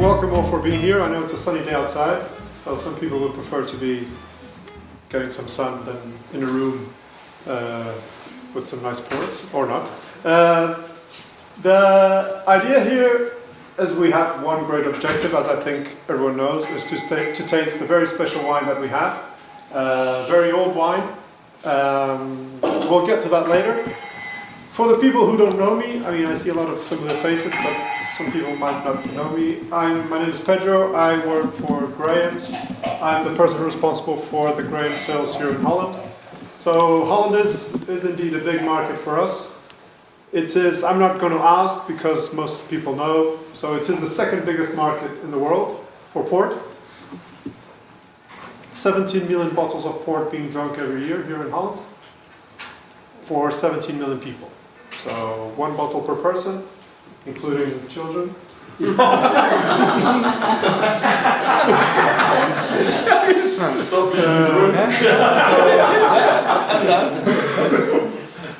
welcome all for being here. I know it's a sunny day outside, so some people would prefer to be getting some sun than in a room with some nice ports, or not. The idea here is we have one great objective, as I think everyone knows, is to taste the very special wine that we have. Very old wine. We'll get to that later. For the people who don't know me, I mean, I see a lot of familiar faces, but some people might not know me. My name is Pedro. I work for Graham's. I'm the person responsible for the Graham sales here in Holland. So Holland is indeed a big market for us. It is, I'm not going to ask because most people know, so it is the second biggest market in the world for port. 17 million bottles of port being drunk every year here in Holland for 17 million people. So 1 bottle per person, including children.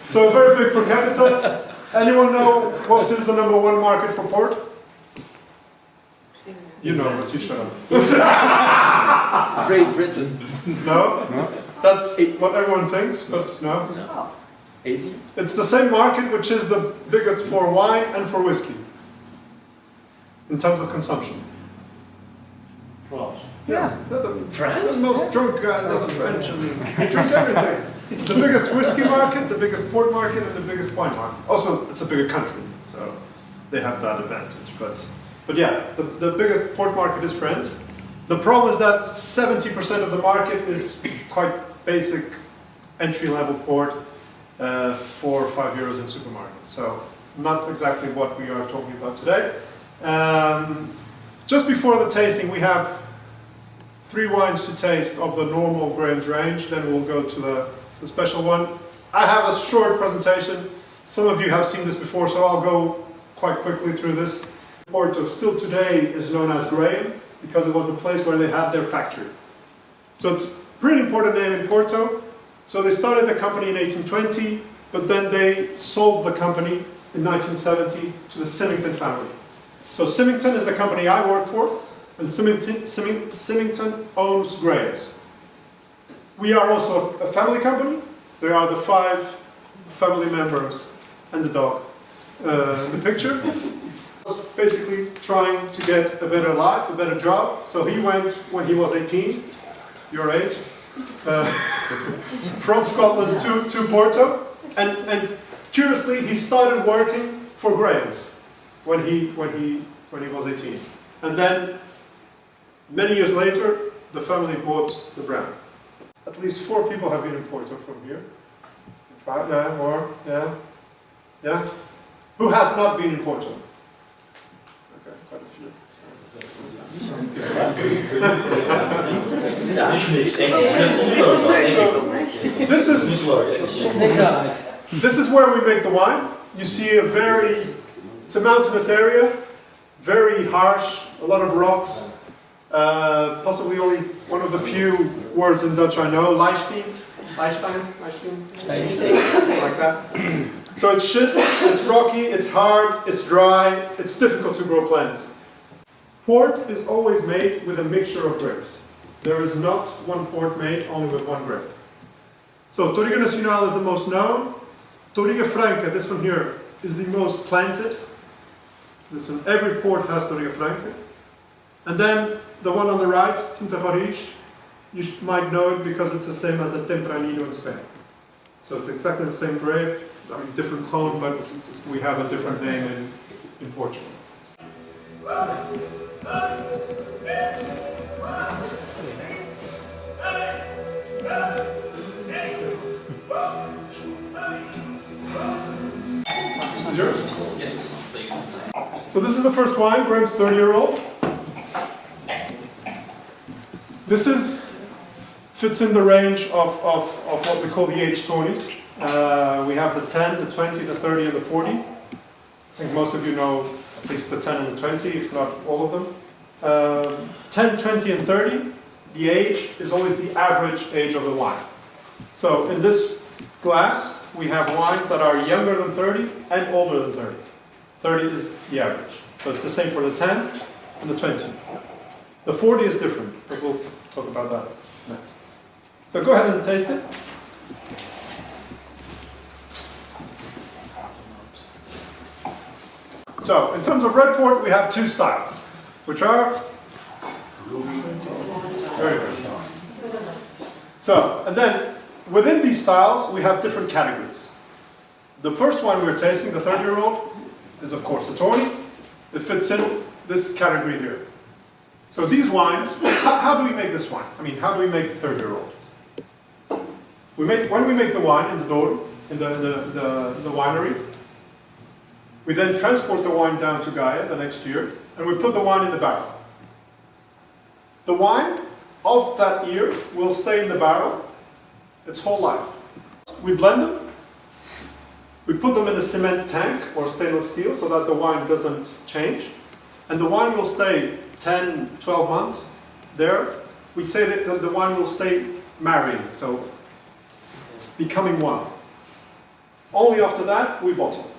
So very big per capita. Anyone know what is the #1 market for port? You know, but you shut up. Great Britain. No? That's what everyone thinks, but no. 80? It's the same market which is the biggest for wine and for whiskey. In terms of consumption. France. Yeah. France? The most drunk guys are the French. I mean, they drink everything. The biggest whiskey market, the biggest port market, and the biggest wine market. Also, it's a bigger country, so they have that advantage. But yeah, the biggest port market is France. The problem is that 70% of the market is quite basic entry-level port, 4 or 5 euros in supermarket. So not exactly what we are talking about today. Just before the tasting, we have 3 wines to taste of the normal Graham's range. Then we'll go to the special one. I have a short presentation. Some of you have seen this before, so I'll go quite quickly through this. Porto still today is known as Graham because it was the place where they had their factory. So it's a pretty important name in Porto. So they started the company in 1820, but then they sold the company in 1970 to the Symington family. So Symington is the company I work for, and Symington owns Graham's. We are also a family company. There are the 5 family members and the dog in the picture. Basically trying to get a better life, a better job. So he went when he was 18, your age, from Scotland to Porto, and curiously he started working for Graham's when he was 18, and then many years later the family bought the brand. At least 4 people have been in Porto from here. 5, yeah, more, yeah. Who has not been in Porto? Okay, quite a few. This is where we make the wine. You see it's a mountainous area, very harsh, a lot of rocks, possibly only one of the few words in Dutch I know, Leisteen, like that. So it's schist, it's rocky, it's hard, it's dry, it's difficult to grow plants. Port is always made with a mixture of grapes. There is not one port made only with one grape. So Touriga Nacional is the most known. Touriga Franca, this one here, is the most planted. This one, every port has Touriga Franca. And then the one on the right, Tinta Roriz, you might know it because it's the same as the Tempranillo in Spain. So it's exactly the same grape, I mean different clone, but we have a different name in Portugal. Is yours? Yes, please. So this is the first wine, Graham's 30-year-old. This fits in the range of what we call the age 20s. We have the 10, the 20, the 30, and the 40. I think most of you know at least the 10 and the 20, if not all of them. 10, 20, and 30, the age is always the average age of the wine. So in this glass, we have wines that are younger than 30 and older than 30. 30 is the average. So it's the same for the 10, and the 20. The 40 is different, but we'll talk about that next. So go ahead and taste it. So, in terms of red port, we have two styles, which are very good. So, and then within these styles, we have different categories. The first one we're tasting, the 30-year-old, is of course a Tawny. It fits in this category here. So these wines, how do we make this wine? I mean, how do we make the 30-year-old? When we make the wine in the door, in the winery, we then transport the wine down to Gaia the next year, and we put the wine in the barrel. The wine of that year will stay in the barrel its whole life. We blend them, we put them in a cement tank or stainless steel so that the wine doesn't change, and the wine will stay 10, 12 months there. We say that the wine will stay marrying, so becoming one. Only after that, we bottle.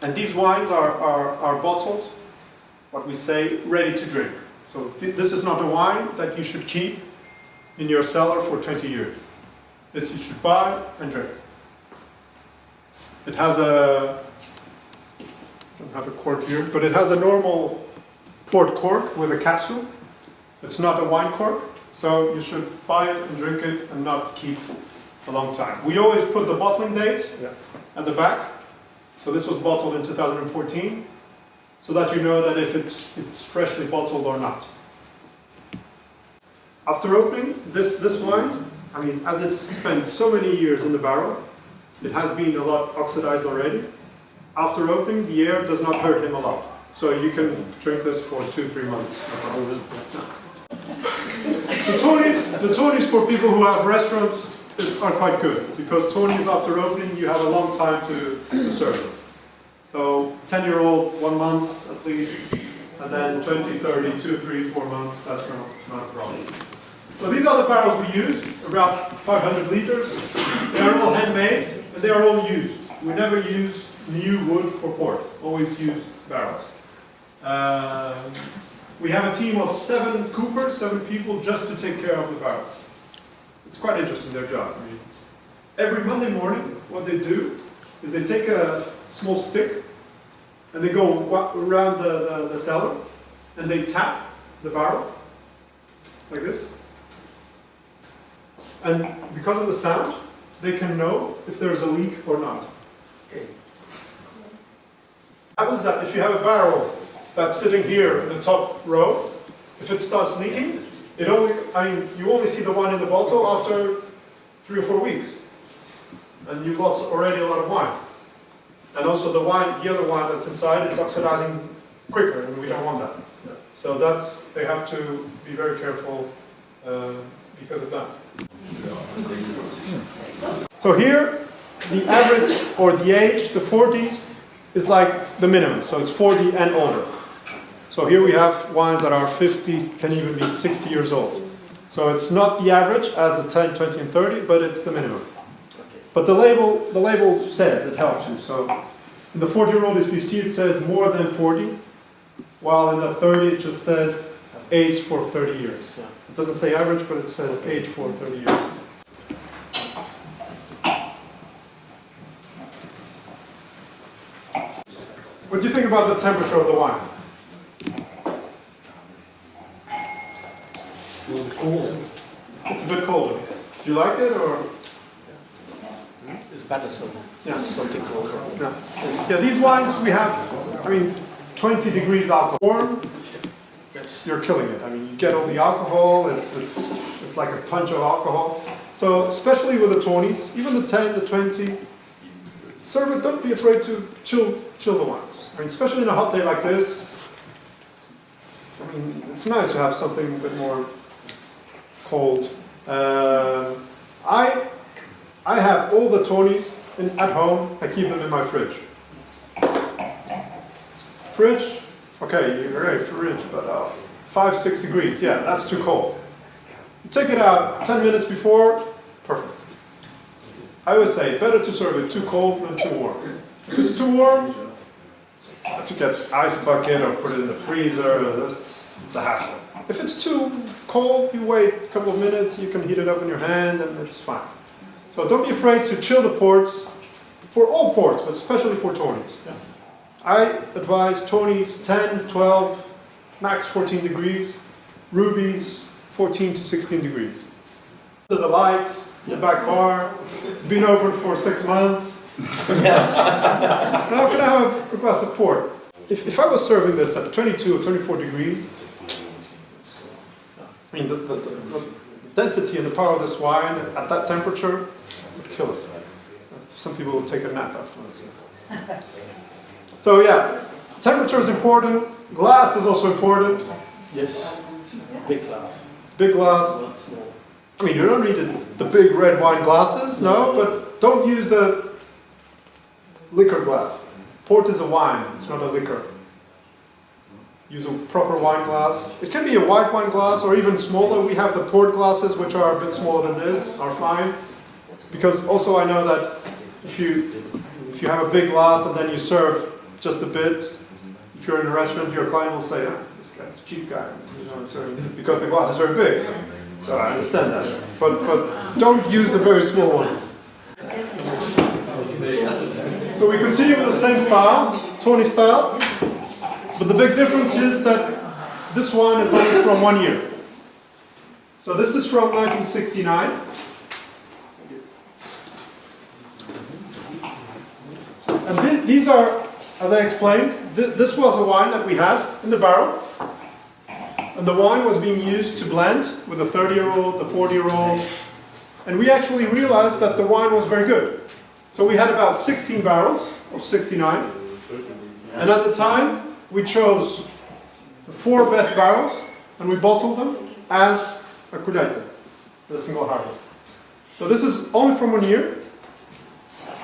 And these wines are bottled, what we say, ready to drink. So this is not a wine that you should keep in your cellar for 20 years. This you should buy and drink. It has I don't have a cork here, but it has a normal port cork with a capsule. It's not a wine cork, so you should buy it and drink it and not keep a long time. We always put the bottling date at the back. So this was bottled in 2014, so that you know that if it's freshly bottled or not. After opening this wine, I mean, as it's spent so many years in the barrel, it has been a lot oxidized already. After opening, the air does not hurt him a lot. So you can drink this for 2-3 months. The Tawnies for people who have restaurants are quite good, because Tawnies after opening, you have a long time to serve them. So 10-year-old, 1 month at least, and then 20, 30, 2, 3, 4 months, that's not a problem. So these are the barrels we use, about 500 liters. They are all handmade, and they are all used. We never use new wood for port, always used barrels. We have a team of 7 coopers, 7 people just to take care of the barrels. It's quite interesting, their job. I mean, every Monday morning, what they do is they take a small stick and they go around the cellar and they tap the barrel like this. And because of the sound, they can know if there's a leak or not. Okay. Happens that if you have a barrel that's sitting here in the top row, if it starts leaking, you only see the wine in the bottle after 3 or 4 weeks. And you've lost already a lot of wine. And also the other wine that's inside is oxidizing quicker, and we don't want that. Yeah. So they have to be very careful because of that. So here, the average or the age, the 40s, is like the minimum. So it's 40 and older. So here we have wines that are 50, can even be 60 years old. So it's not the average as the 10, 20, and 30, but it's the minimum. But the label says, it helps you. So in the 40-year-old, if you see it says more than 40, while in the 30 it just says age for 30 years. It doesn't say average, but it says age for 30 years. What do you think about the temperature of the wine? A little bit cold. It's a bit colder. Do you like it, or? It's better something colder. Yeah, these wines we have, 20 degrees alcohol. Warm, you're killing it. You get all the alcohol, it's like a punch of alcohol. So, especially with the 20s, even the 10, the 20, serve it, don't be afraid to chill the wines. Especially in a hot day like this, it's nice to have something a bit more cold. I have all the Tawnies at home. I keep them in my fridge. Fridge, okay, you're right, fridge, but 5-6 degrees, yeah, that's too cold. You take it out 10 minutes before, perfect. I always say, better to serve it too cold than too warm. If it's too warm, to get ice bucket or put it in the freezer, it's a hassle. If it's too cold, you wait a couple of minutes, you can heat it up in your hand and it's fine. So don't be afraid to chill the ports, for all ports, but especially for Tony's. Yeah. I advise Tony's 10, 12, max 14 degrees, rubies 14 to 16 degrees. The light, the back bar, it's been open for 6 months. Now can I have a glass of port? If I was serving this at 22 or 24 degrees, I mean the density and the power of this wine at that temperature would kill us. Some people will take a nap afterwards. So yeah, temperature is important, glass is also important. Yes. Big glass. Big glass. Not small. I mean, you don't need the big red wine glasses, no, but don't use the liquor glass. Port is a wine, it's not a liquor. Use a proper wine glass. It can be a white wine glass or even smaller. We have the port glasses, which are a bit smaller than this, are fine. Because also I know that if you have a big glass and then you serve just a bit, if you're in a restaurant, your client will say, this guy's a cheap guy, you know, because the glass is very big. So I understand that. But don't use the very small ones. So we continue with the same style, Tony style. But the big difference is that this wine is only from 1 year. So this is from 1969. And these are, as I explained, this was a wine that we had in the barrel. And the wine was being used to blend with the 30-year-old, the 40-year-old. And we actually realized that the wine was very good. So we had about 16 barrels of 69. And at the time, we chose the 4 best barrels and we bottled them as a colheita, the single harvest. So this is only from 1 year,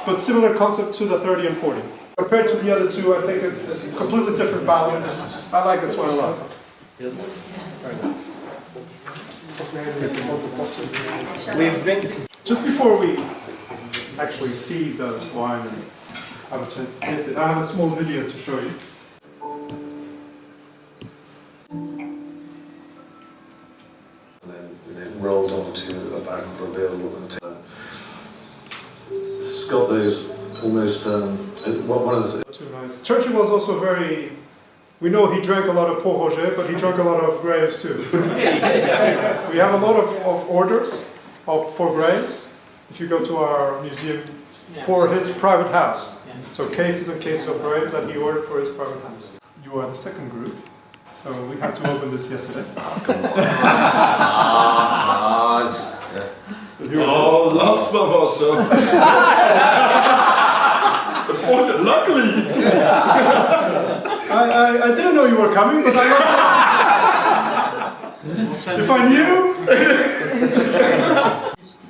but similar concept to the 30 and 40. Compared to the other two, I think it's a completely different balance. I like this one a lot. We've drank. Just before we actually see the wine and have a chance to taste it, I have a small video to show you. And then rolled onto a bag of Reveal and it's got those almost one of the. Too nice. Churchill was also very. We know he drank a lot of Port Roger, but he drank a lot of grapes too. We have a lot of orders for grapes. If you go to our museum, for his private house. So cases and cases of grapes that he ordered for his private house. You are the second group, so we had to open this yesterday. Oh, lots of us. Luckily. I didn't know you were coming, but I loved it. If I knew.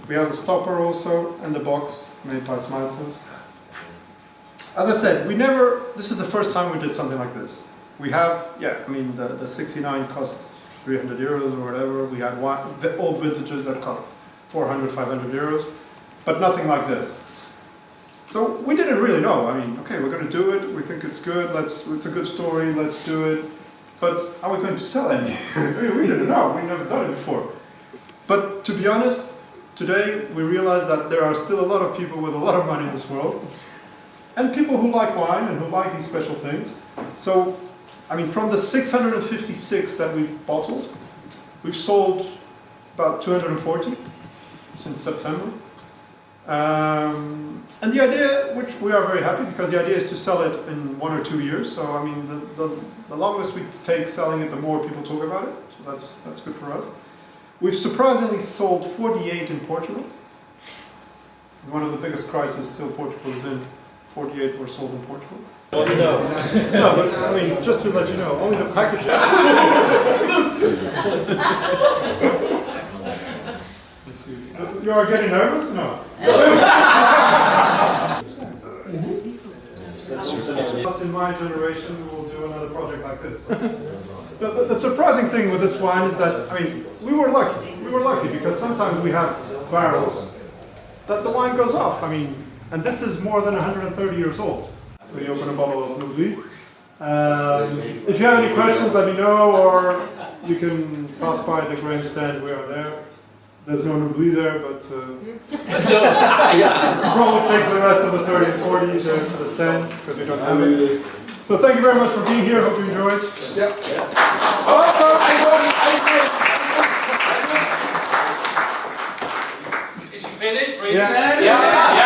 We have a stopper also and the box made by Smilestones. As I said, this is the first time we did something like this. We have, I mean, the 69 costs 300 euros or whatever. We had old vintages that cost 400, 500 euros, but nothing like this. So we didn't really know. I mean, okay, we're going to do it. We think it's good. It's a good story. Let's do it. But are we going to sell any? We didn't know. We never done it before. But to be honest, today we realize that there are still a lot of people with a lot of money in this world, and people who like wine and who like these special things. So, I mean, from the 656 that we bottled, we've sold about 240 since September. And the idea, which we are very happy, because the idea is to sell it in 1 or 2 years. So I mean, the longest we take selling it, the more people talk about it. So that's good for us. We've surprisingly sold 48 in Portugal. One of the biggest crises still Portugal is in. 48 were sold in Portugal. Well, no. No, but I mean, just to let you know, only the packaging. You are getting nervous? No. Not in my generation, we will do another project like this. The surprising thing with this wine is that, I mean, we were lucky. We were lucky because sometimes we have barrels that the wine goes off. I mean, and this is more than 130 years old. When you open a bottle of Nubli, If you have any questions, let me know, or you can pass by the grain stand. We are there. There's no Nubli there, but we'll probably take the rest of the 30 and 40s to the stand because we don't have it. So thank you very much for being here. Hope you enjoyed. Yeah. Is he finished? Yeah.